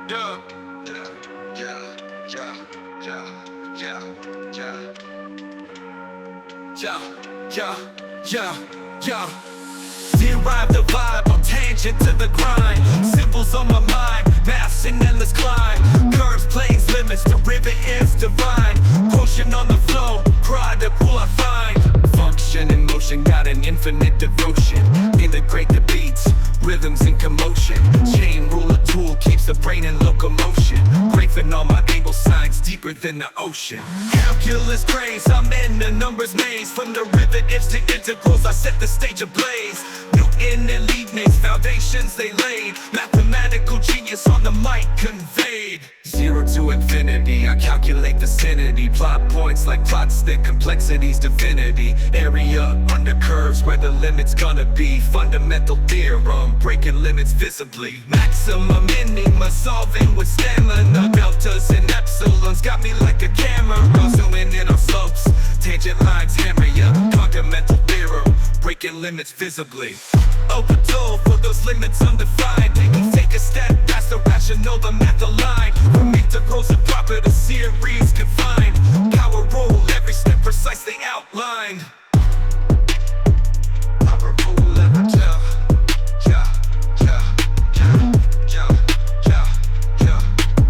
Yeah, yeah, yeah, yeah, yeah, yeah, yeah, yeah, yeah, yeah. Derive the vibe, on tangent to the grind. Symbols on my mind, maths and endless climb. Curves, planes, limits, derivatives divine. Potion on the flow, product will I find. Function in motion, got an infinite devotion. Integrate the beats, rhythms in commotion. Chain ruler tool keeps the brain in locomotion. Graphing all my angle signs deeper than the ocean. Calculus craze, I'm in the numbers maze. From derivatives to integrals, I set the stage ablaze. Newton and Leibniz, foundations they laid. Mathematical genius on the mic conveyed. 0 to infinity, I calculate vicinity. Plot points like plots, thick complexities, divinity. Area under curves where the limit's gonna be. Fundamental theorem, breaking limits visibly. Maximum enigma, solving with stamina. Deltas and epsilons got me like a camera. Zooming in on slopes, tangent lines hammer ya. Fundamental theorem, breaking limits visibly. Orbital for those limits undefined. Take a step past the rational, the math aligned. From integrals and proper series confined. Power rule, every step precisely outlined. Power rule, every tell. Yeah, yeah, yeah, yeah, yeah, yeah,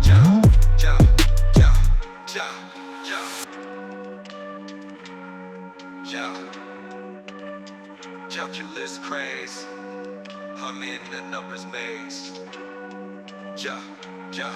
yeah, yeah, yeah, yeah, yeah. Calculus craze, I'm in the numbers maze. Yeah, yeah,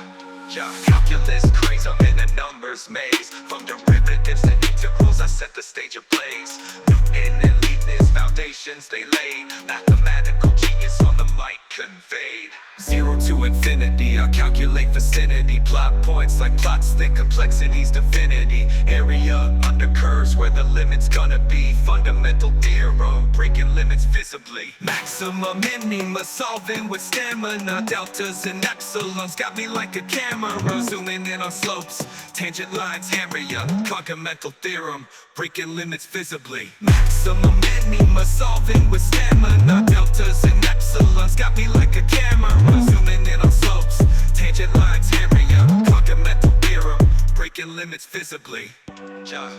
yeah. Calculus craze, I'm in the numbers maze. From derivatives to integrals, I set the stage ablaze. Newton and Leibniz, foundations they laid. Mathematical genius on the mic conveyed. 0 to infinity, I calculate vicinity. Plot points like plots, thick complexities, divinity. Area under curves where the limit's gonna be. Fundamental theorem, breaking limits visibly. Maximum enigma, solving with stamina. Deltas and epsilons got me like a camera. Zooming in on slopes, tangent lines hammer ya. Fundamental theorem, breaking limits visibly. Maximum enigma, solving with stamina. Deltas and epsilons got me like a camera. Zooming in on slopes, tangent lines hammer ya. Fundamental theorem, breaking limits visibly. Ja,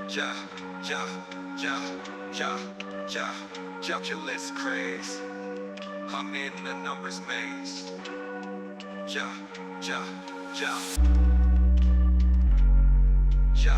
ja, ja, ja, ja, ja. Calculus craze, I'm in the numbers maze. Ja, ja, ja, ja.